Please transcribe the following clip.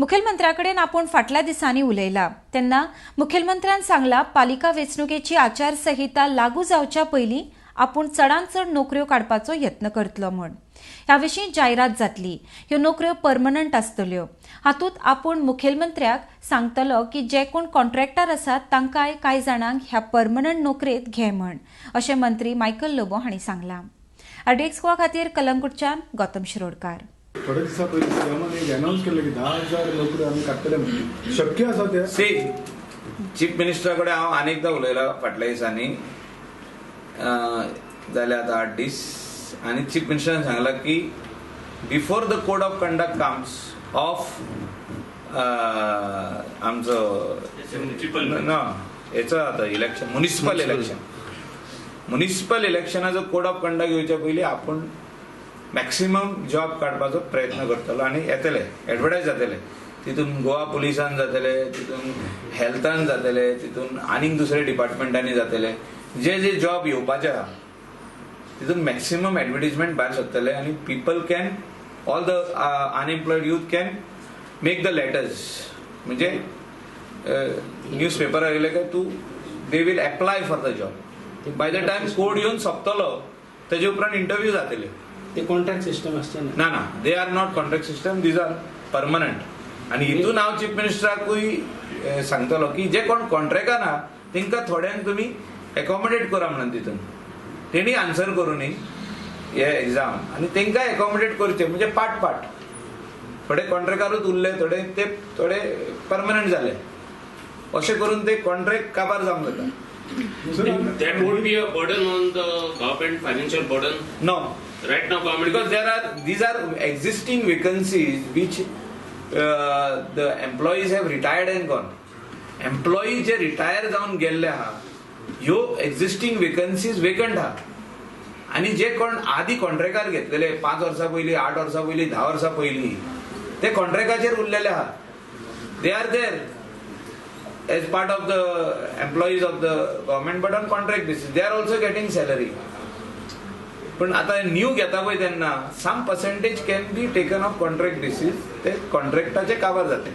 मुखेलमंत्र्याकडेन आपण फाटल्या दिसांनी उलयला तेन्ना मुखेलमंत्र्यान सांगला पालिका वेंचणुकेची आचारसंहिता लागू जावच्या पयलीं आपण चडांत चड नोकऱ्यो काडपाचो यत्न करतलो म्हण ह्या विशीं जायरात जातली। ह्यो नोकऱ्यो परमनंट आसतल्यो। हातूंत आपण मुखेलमंत्र्याक सांगतलो की जे कोण कॉन्ट्रॅक्टर आसात तांकांय कांय जाणांक ह्या परमनंट नोकरेंत घे म्हण अशें मंत्री मायकल लोबो हांणी सांगलां। RDXGOA खातीर कलंगूटच्यान गौतम शिरोडकार। थोडे दिसा पयलीं सीएमान अनाउन्स केलें की 10,000 नोकऱ्यो आमी काडटले म्हणून शक्य आसा ते? चीफ मिनिस्टरा कडेन हांव अनेकदा उलयला फाटल्या दिसांनी जाले आतां 8 दीस आनी चीफ मिनिस्टरान सांगला की before the code of conduct comes off आमचो हेचो आतां इलेक्शन म्युनिसिपल इलेक्शनाचो कोड ऑफ कंडक्ट येवच्या पयलीं आपण मॅक्सिमम जॉब काडपाचो प्रयत्न करतलो आनी येतले एडवर्टायज जातले तितून गोवा पुलिसान जातले तितून हेल्थान जातले तितून आनीक दुसरे डिपार्टमेंटांनी जातले जे जे जॉब येवपाचे आहा तितून मॅक्सिमम एडवर्टिजमेंट भायर सरतले आनी people can all the unemployed youth can make the letters म्हणजे न्यूज पेपरार येयले काय तूं they will apply for the job by the time कोड येवन सोंपतलो तेजे उपरांत इंटरव्यू जातले। ते कॉन्ट्रॅक्ट सिस्टम असते ना they are not contract system these are permanent आनी हितून हांव चीफ मिनिस्टराकूय सांगतलो की जे कोण कॉन्ट्रॅक्टान आहा तांकां थोड्यांक तुमी एकोमोडेट करा म्हणून तितून तेणी आन्सर करूनी हे एग्जाम आनी तांकां एकोमोडेट करचे म्हणजे पाट थोडे कॉन्ट्रॅक्टारूच उरले थोडे परमनंट जाले अशें करून ते कॉन्ट्रॅक्ट काबार जावंक जाता। That would be a burden on the government, financial burden. No, right now government because these are existing vacancies which the employees have retired and gone. Employee जे retire जाऊन गेल्ले आहा ह्यो existing vacancies vacant आहा आणि जे कोण आधी कॉन्ट्रॅक्टार घेतलेले 5 वर्सां पयलीं 8 वर्सां पयलीं 10 वर्सां पयलीं ते कॉन्ट्रॅक्टाचेर उरलेले आहा they are there as part of the employees of the government but on contract basis they are also getting salary पण आता न्यू घेता पळय तेन्ना some percentage can be taken off contract basis ते कॉन्ट्रॅक्टाचे काबार जाते।